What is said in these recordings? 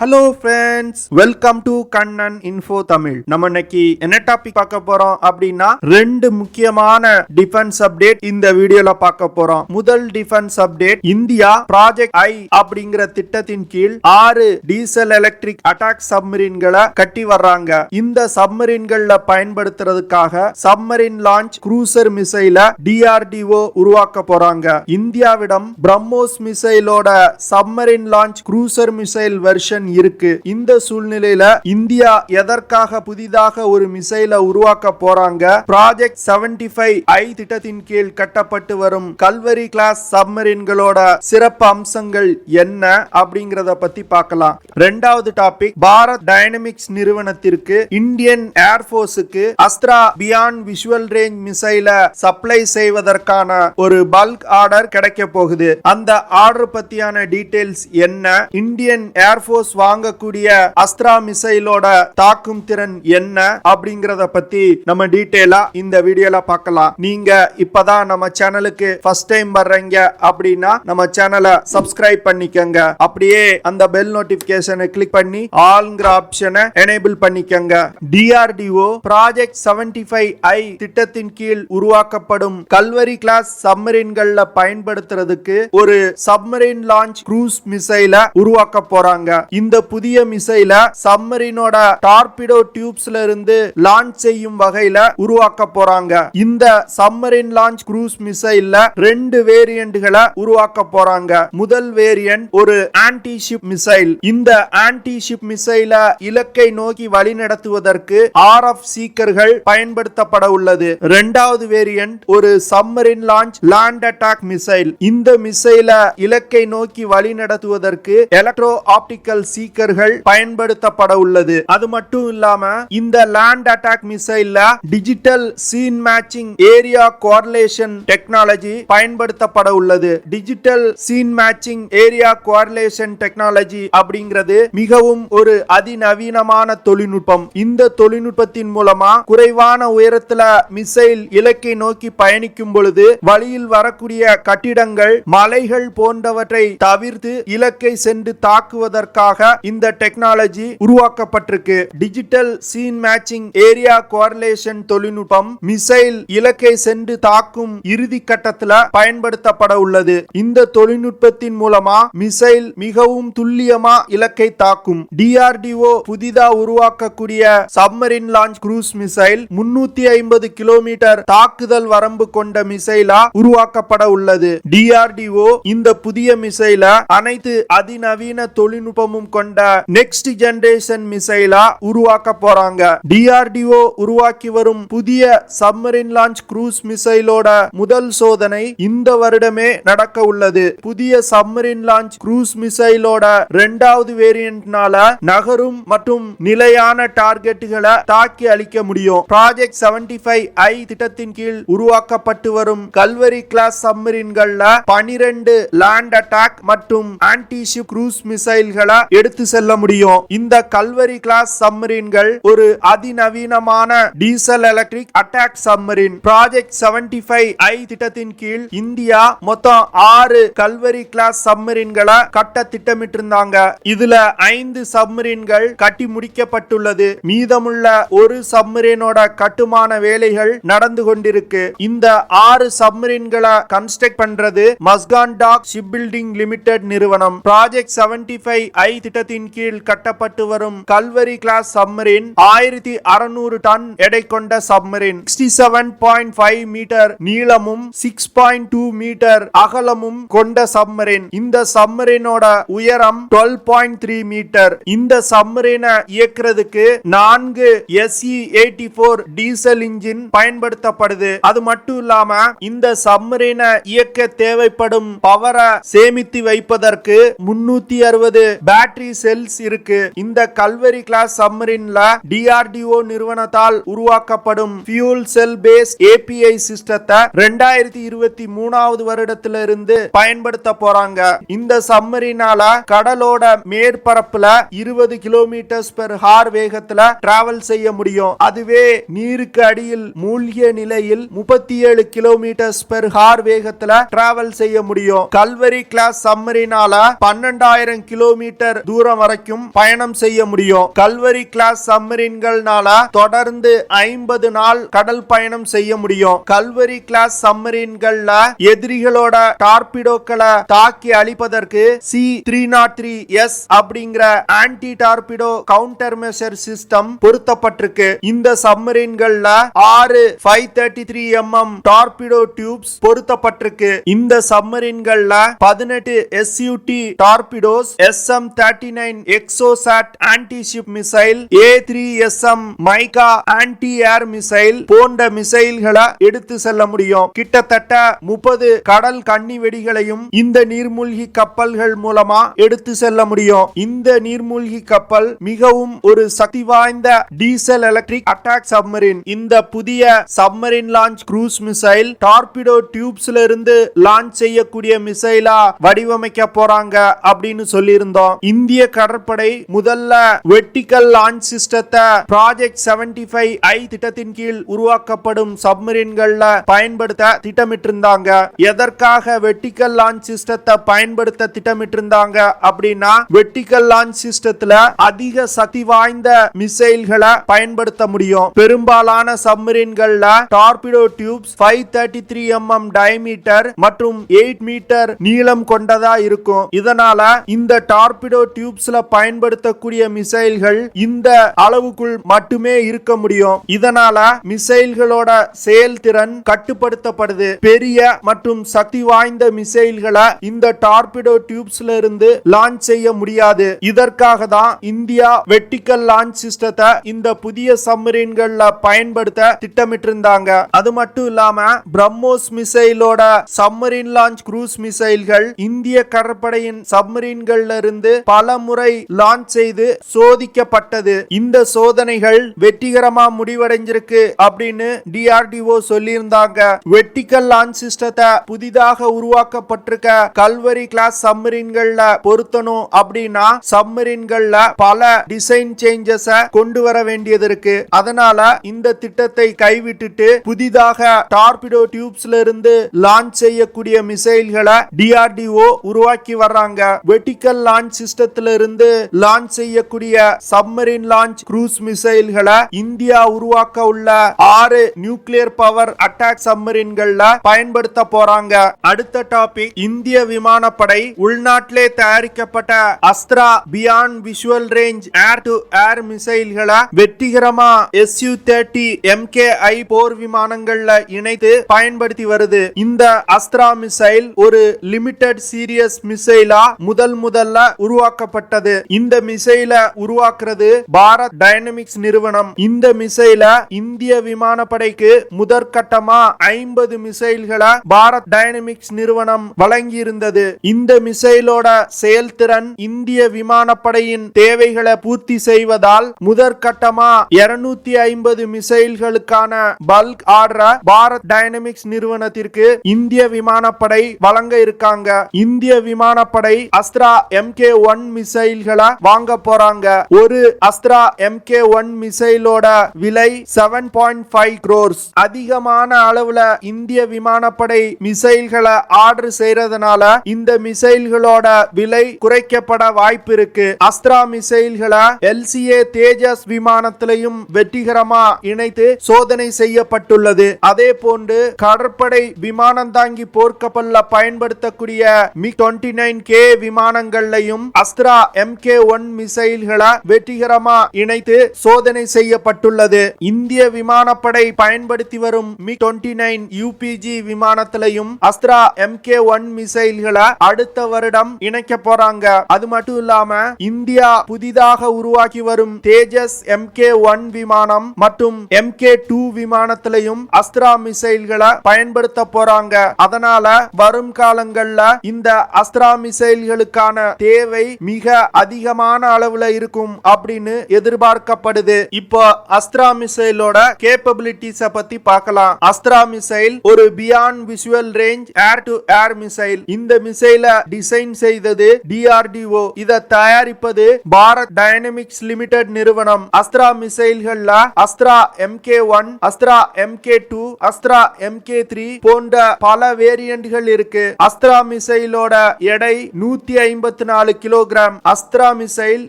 Hello friends, welcome to Kannan info Tamil. நம்ம இன்னைக்கு என்ன டாபிக் பார்க்க போறோம் அப்படின்னா ரெண்டு முக்கியமான டிஃபென்ஸ் அப்டேட் இந்த வீடியோல பார்க்க போறோம். முதல் டிஃபென்ஸ் அப்டேட், இந்தியா ப்ராஜெக்ட் ஐ அப்படிங்கிற திட்டத்தின் கீழ் 6 டீசல் எலக்ட்ரிக் அட்டாக் சப்மரீன்களை கட்டி வர்றாங்க. இந்த சப்மரீன்களை பயன்படுத்துறதுக்காக சப்மரீன் லான்ச் க்ரூசர் மிசைல DRDO உருவாக்க போறாங்க. இந்தியாவிடம் பிரம்மோஸ் மிசைலோட submarine launch cruiser missile version இருக்கு. இந்த சூழ்நிலையில இந்தியா எதற்காக புதிதாக ஒரு மிசைலை உருவாக்க போறாங்க? ப்ராஜெக்ட் 75 திட்டத்தின் கீழ் கட்டப்பட்டு வரும் கல்வரி கிளாஸ் சப்மரீன்களோட சிறப்பு அம்சங்கள் என்ன அப்படிங்கறத பத்தி பார்க்கலாம். இரண்டாவது டாபிக், பாரத் டைனமிக்ஸ் நிறுவனத்திற்கு இந்தியன் ஏர்போர்ஸுக்கு அஸ்த்ரா பியாண்ட் விஷுவல் ரேஞ்ச் மிசைலை சப்ளை செய்வதற்கான ஒரு பல்க் ஆர்டர் கிடைக்க போகுது. அந்த ஆர்டர் பத்தியான டீடைல்ஸ் என்ன, இந்தியன் ஏர்போர்ஸ் வாங்கக்கூடிய அஸ்த்ரா மிசைலோட தாக்கும் திறன் என்ன அப்படிங்கறத பத்தி நம்ம டீடைலா இந்த வீடியோல பார்க்கலாம். நீங்க இப்பதான் நம்ம சேனலுக்கு ஃபர்ஸ்ட் டைம் வர்றீங்க அப்படின்னா நம்ம சேனலை சப்ஸ்கிரைப் பண்ணிக்கங்க. அப்படியே அந்த பெல் நோட்டிபிகேஷனை கிளிக் பண்ணி ஆல்ங்கிற ஆப்ஷனை எனேபிள் பண்ணிக்கங்க. DRDO ப்ராஜெக்ட் 75 திட்டத்தின் கீழ் உருவாக்கப்படும் கல்வரி கிளாஸ் சப்மரீன்களை பயன்படுத்துறதுக்கு ஒரு சப்மரீன் லான்ச் க்ரூஸ் மிசைல உருவாக்க போறாங்க. இந்த புதிய மிசைல சப்மரீனோட டார்பிடோ டியூப்ஸ்ல இருந்து லான்ச் செய்யும் வகையில உருவாக்க போறாங்க. இந்த சப்மரீன் லான்ச் க்ரூஸ் மிசைல்ல 2 வேரியன்ட்களை உருவாக்க போறாங்க. முதல் வேரியன்ட் ஒரு ஆன்டி ஷிப் மிசைல். இந்த ஆன்டி ஷிப் மிசைல இலக்கை நோக்கி வழிநடத்துவதற்கு RF சீக்கர்கள் பயன்படுத்தப்பட உள்ளது. இரண்டாவது வேரியன்ட் ஒரு submarine launch land attack missile. இந்த மிசைல இலக்கை நோக்கி வழிநடத்துவதற்கு எலக்ட்ரோ ஆப்டிக்கல் சீக்கர்கள் பயன்படுத்தப்பட உள்ளது. அது மட்டும் இல்லாம இந்த லேண்ட் அட்டாக் மிசைல்ல digital scene matching area correlation technology பயன்படுத்தப்பட உள்ளது. Digital scene matching area correlation technology அப்படிங்கிறது மிகவும் ஒரு அதிநவீனமான தொழில்நுட்பம். இந்த தொழில்நுட்பத்தின் மூலமா குறைவான உயரத்துல மிசைல் இலக்கை நோக்கி பயணிக்கும் பொழுது வழியில் வரக்கூடிய கட்டிடங்கள், மலைகள் போன்றவற்றை தவிர்த்து இலக்கை சென்று தாக்குவதற்காக இந்த டெக்னாலஜி உருவாக்கப்பட்டிருக்கு. Digital scene matching area correlation தொழில்நுட்பம் மிசைல் இலக்கை சென்று தாக்கும் இறுதி கட்டத்தில் பயன்படுத்தப்பட உள்ளது. இந்த தொழில்நுட்பத்தின் மூலமா மிசைல் மிகவும் துல்லியமா இலக்கை தாக்கும். DRDO புதிதா உருவாக்கக்கூடிய submarine launch cruise missile 350 kilometre தாக்குதல் வரம்பு கொண்ட மிசைலா உருவாக்கப்பட உள்ளது. DRDO இந்த புதிய மிசைல அனைத்து அதிநவீன தொழில்நுட்பமும் கொண்ட நெக்ஸ்ட் ஜெனரேஷன் மிசைலா உருவாக்க போறாங்க. DRDO உருவாக்கி வரும் புதிய சப்மரீன் லான்ச் க்ரூஸ் மிசைலோட முதல் சோதனை இந்த வருடமே நடக்க உள்ளது. புதிய சப்மரீன் லான்ச் க்ரூஸ் மிசைலோட இரண்டாவது வேரியன்ட்னால நகரும் மற்றும் நிலையான டார்கெட்டுகளை தாக்கி அளிக்க முடியும். ப்ராஜெக்ட் 75 திட்டத்தின் கீழ் உருவாக்கப்பட்டு வரும் கல்வரி கிளாஸ் சப்மரீன்கள்ல 12 லேண்ட் அட்டாக் மற்றும் ஆன்டி ஷிப் க்ரூஸ் மிசைல்களை எடுத்து செல்ல முடியும். இந்த கல்வரி கிளாஸ் சப்மரீன்கள் ஒரு அதிநவீனமான diesel electric attack submarine. Project 75 திட்டத்தின் கீழ் இந்தியா மொத்தம் 6 கல்வரி கிளாஸ் சப்மரீன்களை கட்ட திட்டமிட்டிருந்தாங்க. இதுல 5 சப்மரீன்கள் கட்டி முடிக்கப்பட்டுள்ளது. மீதமுள்ள ஒரு சப்மரீனோட கட்டுமான வேலைகள் நடந்து கொண்டிருக்கு. இந்த 6 சப்மரீன்களை கன்ஸ்ட்ரக்ட் பண்றது Mazagon talk ship building limited நிறுவனம். ப்ராஜெக்ட் 75 திட்டத்தின் கீழ் கட்டப்பட்டு வரும் கல்வரி கிளாஸ் சப்மரீன் 1600 டன் எடை கொண்ட சப்மரீன். 67.5 மீட்டர் நீளமும் 6.2 மீட்டர் அகலமும் கொண்ட சப்மரீன். இந்த சப்மரீனோட உயரம் 12.3 மீட்டர். இந்த சப்மரீனை இயக்குறதுக்கு 4 SE-84 டீசல் இன்ஜின் பயன்படுத்தப்படுது. அது மட்டும் இல்லாம இந்த சப்மரீனை இயக்க தேவைப்படும் பவரை சேமித்து வைப்பதற்கு 360 பேட்டரி செல்ஸ் இருக்கு. இந்த கல்வரி கிளாஸ் சப்மரீன்ல DRDO நிறுவனத்தால் உருவாக்கப்படும் ஃபியூல் செல் பேஸ் API சிஸ்டத்தை 2023 வருடத்திலிருந்து பயன்படுத்த போறாங்க. இந்த சப்மரீனால கடலோட மேற்பரப்புல 20 km/h வேகத்துல டிராவல் செய்ய முடியும். அதுவே நீருக்கு அடியில் மூழ்கிய நிலையில் 37 km/h வேகத்துல டிராவல் செய்ய முடியும். கல்வரி கிளாஸ் சப்மரீனால 12,000 கிலோமீட்டர் தூரம் வரைக்கும் பயணம் செய்ய முடியும். கல்வரி கிளாஸ் சப்மரீன்கள்னால தொடர்ந்து 50 நாள் கடல் பயணம் செய்ய முடியும். கல்வரி கிளாஸ் சப்மரீன்கள்ல எதிரிகளோட டார்பிடோக்களை தாக்கி அழிப்பதற்கு C-303S அப்படிங்கிற anti torpedo counter measure system பொருத்தப்பட்டிருக்கு. இந்த சப்மரீன்கள்ல 6 533 mm டார்பிடோ டியூப்ஸ் பொருத்தப்பட்டிருக்கு. இந்த சப்மரீன்கள்ல 18 SUT torpedoes, SM-39 Exocet anti ship missile, A-3SM MICA anti air missile போன்ற மிசைல்களை எடுத்து செல்ல முடியும். கிட்டத்தட்ட 30 கடல் கண்ணி வெடிகளையும் இந்த நீர்மூழ்கி கப்பல்கள் மூலமா எடுத்து செல்ல முடியும். இந்த நீர்மூழ்கி கப்பல் மிகவும் ஒரு சக்தி வாய்ந்த டீசல் எலக்ட்ரிக் அட்டாக் சப்மரீன். இந்த புதிய submarine launch cruise missile torpedo டியூப்ஸ்ல இருந்து லான்ச் செய்யக்கூடிய மிசைலா வடிவமைக்க போறாங்க அப்படின்னு சொல்லியிருந்தோம். இந்திய கடற்படை முதல்ல வெர்டிகல் லான்ச் சிஸ்டத்தை ப்ராஜெக்ட் 75I திட்டத்தின் கீழ் உருவாக்கப்படும் சப்மரீன்கள்ல பயன்படுத்த திட்டமிட்டிருந்தாங்க. எதற்காக வெர்டிகல் லான்ச் சிஸ்டத்தை பயன்படுத்த திட்டமிட்டிருந்தாங்க அப்படின்னா, வெர்டிகல் லான்ச் சிஸ்டத்துல அதிக சக்தி வாய்ந்த மிசைல்களை பயன்படுத்த முடியும். பெரும்பாலான சப்மரீன்கள்ல டார்பிடோ டியூப்ஸ் 533 mm டயமீட்டர் மற்றும் 8 மீட்டர் நீளம் கொண்டதா இருக்கும். இதனால இந்த டார்பிடோ டியூப்ஸ்ல பயன்படுத்தக்கூடிய மிசைல்கள் இந்த அளவுக்குள் மட்டுமே இருக்க முடியும். இதனால மிசைல்களோட செயல்திறன் கட்டுப்படுத்தப்படுது. பெரிய மற்றும் சக்தி வாய்ந்த மிசைல்களை இந்த டார்பிடோ டியூப்ஸ்ல இருந்து லான்ச் செய்ய முடியாது. இதற்காக தான் இந்தியா வெர்டிகல் லான்ச் சிஸ்டத்தை இந்த புதிய சப்மரீன்கள்ல பயன்படுத்த திட்டமிட்டிருந்தாங்க. அது மட்டும் இல்லாம பிரம்மோஸ் மிசைலோட சப்மரீன் லான்ச் க்ரூஸ் மிசைல்கள் இந்திய கடற்படையின் சப்மரீன்கள்ல இருந்து பல முறை லான்ச் செய்து சோதிக்கப்பட்டது. இந்த சோதனைகள் வெற்றிகரமா முடிவடைஞ்சிருக்கு அப்படின்னு DRDO சொல்லியிருந்தாங்க. வெர்டிகல் லான்ச் சிஸ்டத்தை புதிதாக உருவாக்கப்பட்டிருக்க கல்வரி கிளாஸ் சப்மரீன்கள்ல பொருத்தணும் அப்படின்னா சப்மரீன்கள்ல பல டிசைன் சேஞ்சஸ் கொண்டு வர வேண்டியது இருக்கு. அதனால இந்த திட்டத்தை கைவிட்டுட்டு புதிதாக டார்பிடோ டியூப்ஸ்ல இருந்து லான்ச் செய்யக்கூடிய மிசைல்களை DRDO உருவாக்கி வர்றாங்க. வெர்டிகல் லான்ச் சிஸ்டத்துல இருந்து லான்ச் செய்யக்கூடிய சப்மரீன் லான்ச் க்ரூஸ் மிசைல்களை இந்தியா உருவாக்க உள்ள 6 நியூக்ளியர் பவர் அட்டாக் சப்மரீன்கள்ல பயன்படுத்த போறாங்க. அடுத்த டாபிக், இந்திய விமானப்படை உள்நாட்டிலே தயாரிக்கப்பட்ட Astra beyond visual range air to air மிசைல்களை வெற்றிகரமா Su-30 MKI போர் விமானங்கள்ல இணைத்து பயன்படுத்தி வருது. இந்த அஸ்த்ரா மிசைல் ஒரு லிமிடெட் சீரியஸ் மிசைலா முதல்ல உருவாக்கப்பட்டது. இந்த மிசைலை உருவாக்குறது பாரத் டைனமிக்ஸ் நிறுவனம். இந்த மிசைல இந்திய விமானப்படைக்கு முதற்கட்டமா 50 மிசைல்களை பாரத் டைனமிக்ஸ் நிறுவனம் வழங்கி இருந்தது. இந்த மிசைலோட செயல்திறன் இந்திய விமானப்படையின் தேவைகளை பூர்த்தி செய்வதால் முதற்கட்டமா 250 மிசைல்களுக்கான பல்க் ஆர்டர் பாரத் டைனமிக்ஸ் நிறுவனத்திற்கு இந்திய விமானப்படை வழங்க இருக்காங்க. இந்திய விமானப்படை அஸ்த்ரா MK1 மிசைல்களை வாங்க போறாங்க. ஒரு அஸ்த்ரா MK1 மிசைலோட விலை 7.5 crores. அதிகமான அளவுல இந்திய விமானப்படை மிசைல்களை ஆர்டர் செய்யறதுனால இந்த மிசைல்களோட விலை குறைக்கப்பட வாய்ப்பு இருக்கு. அஸ்த்ரா மிசைல்களை LCA தேஜஸ் விமானத்திலையும் வெற்றிகரமா இணைத்து சோதனை செய்யப்பட்டுள்ளது. அதே போன்று கடற்படை விமானம் தாங்கி போர்க்கப்பல்ல பயன்படுத்தக்கூடிய MiG-29K விமானங்களையும் அஸ்த்ரா MK1 மிசைல்களை வெற்றிகரமா இணைத்து சோதனை செய்யப்பட்டுள்ளது. இந்திய விமானப்படை பயன்படுத்தி வரும் MiG-29 UPG விமானத்திலையும் அஸ்த்ரா MK1 மிசைல்களை அடுத்த வருடம் இணைக்க போறாங்க. அது மட்டும் இல்லாம இந்தியா புதிதாக உருவாக்கி வரும் தேஜஸ் MK1 விமானம் மற்றும் MK2 விமானத்திலையும் அஸ்த்ரா மிசைல்களை பயன்படுத்த போறாங்க. அதனால வரும் காலங்கள்ல இந்த அஸ்த்ரா மிசைல்களுக்கான தேவை மிக அதிகமான அளவுல இருக்கும் அப்படின்னு எதிர்பார்க்கப்படுது. இப்போ அஸ்த்ரா மிசைலோட கேப்பபிலிட்டிஸ் பத்தி பார்க்கலாம். அஸ்த்ரா மிசைல் ஒரு beyond visual range air to air missile. இந்த மிசைல டிசைன் செய்தது DRDO. இதை தயாரிப்பது பாரத் டைனமிக்ஸ் லிமிடெட் நிறுவனம். Astra மிசைல்கள்ல Astra MK1, Astra MK2, Astra MK3 போன்ற பல வேரியன்ட்கள் இருக்கு. அஸ்த்ரா மிசைலோட எடை 154 kg. Kilogram. Astra missile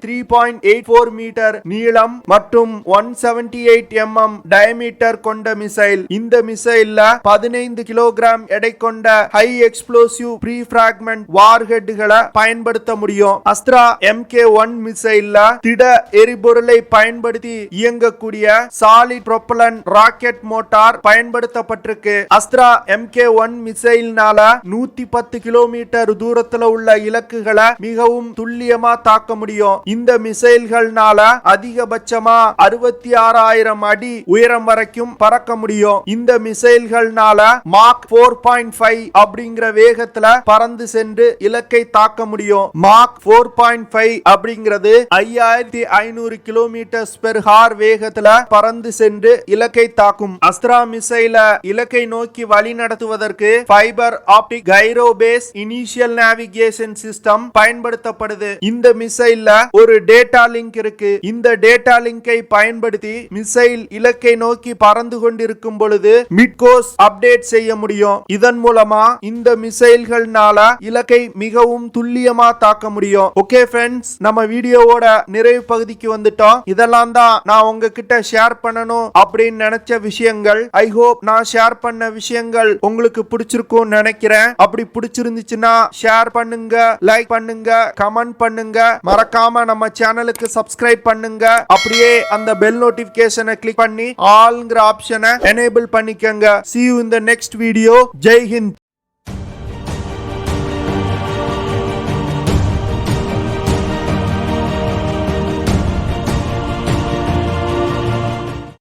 3.84 metre நீளம் மற்றும் 178 mm டயமீட்டர் கொண்ட மிசைல். இந்த மிசைல்ல 15 கிலோகிராம் எடை கொண்ட ஹை எக்ஸ்ப்ளோசிவ் ப்ரீ பிராக்மெண்ட் வார்ஹெட்களை பயன்படுத்த முடியும். அஸ்த்ரா MK1 மிசைல்ல திட எரிபொருளை பயன்படுத்தி இயங்கக்கூடிய சாலிட் ப்ரொபலன் ராக்கெட் மோட்டார் பயன்படுத்தப்பட்டிருக்கு. அஸ்த்ரா MK1 மிசைல்னால 110 கிலோமீட்டர் தூரத்துல உள்ள இலக்குகளை மிகவும் துல்லியமா தாக்க முடியும். இந்த மிசைல்கள்னால அதிகபட்சமா 66,000 அடி உயரம் வரைக்கும் பறக்க முடியும். இந்த மிசைல்கள்னால மாக் 4.5 அப்படிங்கிற வேகத்துல பறந்து சென்று இலக்கை தாக்க முடியும். மாக் 4.5 அப்படிங்கிறது 5500 கிலோமீட்டர் பெர் ஹார் வேகத்துல பறந்து சென்று இலக்கை தாக்கும். அஸ்த்ரா மிசைல இலக்கை நோக்கி வழி நடத்துவதற்கு fibre optic gyro base inertial navigation system பயன்படுத்தப்படுது. இந்த மிசைல்ல ஒரு டேட்டா லிங்க் இருக்கு. இந்த டேட்டா லிங்கை பயன்படுத்தி மிசைல் இலக்கை நோக்கி பறந்து கொண்டிருக்கும் பொழுது மிட்கோஸ் அப்டேட் செய்ய முடியும். இதன் மூலமா இந்த மிசைல்கள்னால இலக்கை மிகவும் துல்லியமா தாக்க முடியும். ஓகே ஃப்ரெண்ட்ஸ், நம்ம வீடியோவோட நிறைவு பகுதிக்கு வந்துட்டோம். இதெல்லாம் தான் நான் உங்ககிட்ட ஷேர் பண்ணணும் அப்படின்னு நினைச்ச விஷயங்கள். ஐ ஹோப் நான் ஷேர் பண்ண விஷயங்கள் உங்களுக்கு பிடிச்சிருக்கும் நினைக்கிறேன். அப்படி பிடிச்சிருந்துச்சுன்னா ஷேர் பண்ணுங்க, லைக் பண்ணுங்க, கமெண்ட் பண்ணுங்க. மறக்காம நம்ம சேனலுக்கு சப்ஸ்கிரைப் பண்ணுங்க. அப்படியே அந்த பெல் நோட்டிபிகேஷனை கிளிக் பண்ணி ஆல்ங்கிற ஆப்ஷனை எனேபிள் பண்ணிக்கங்க. See you in the next video. Jai Hind.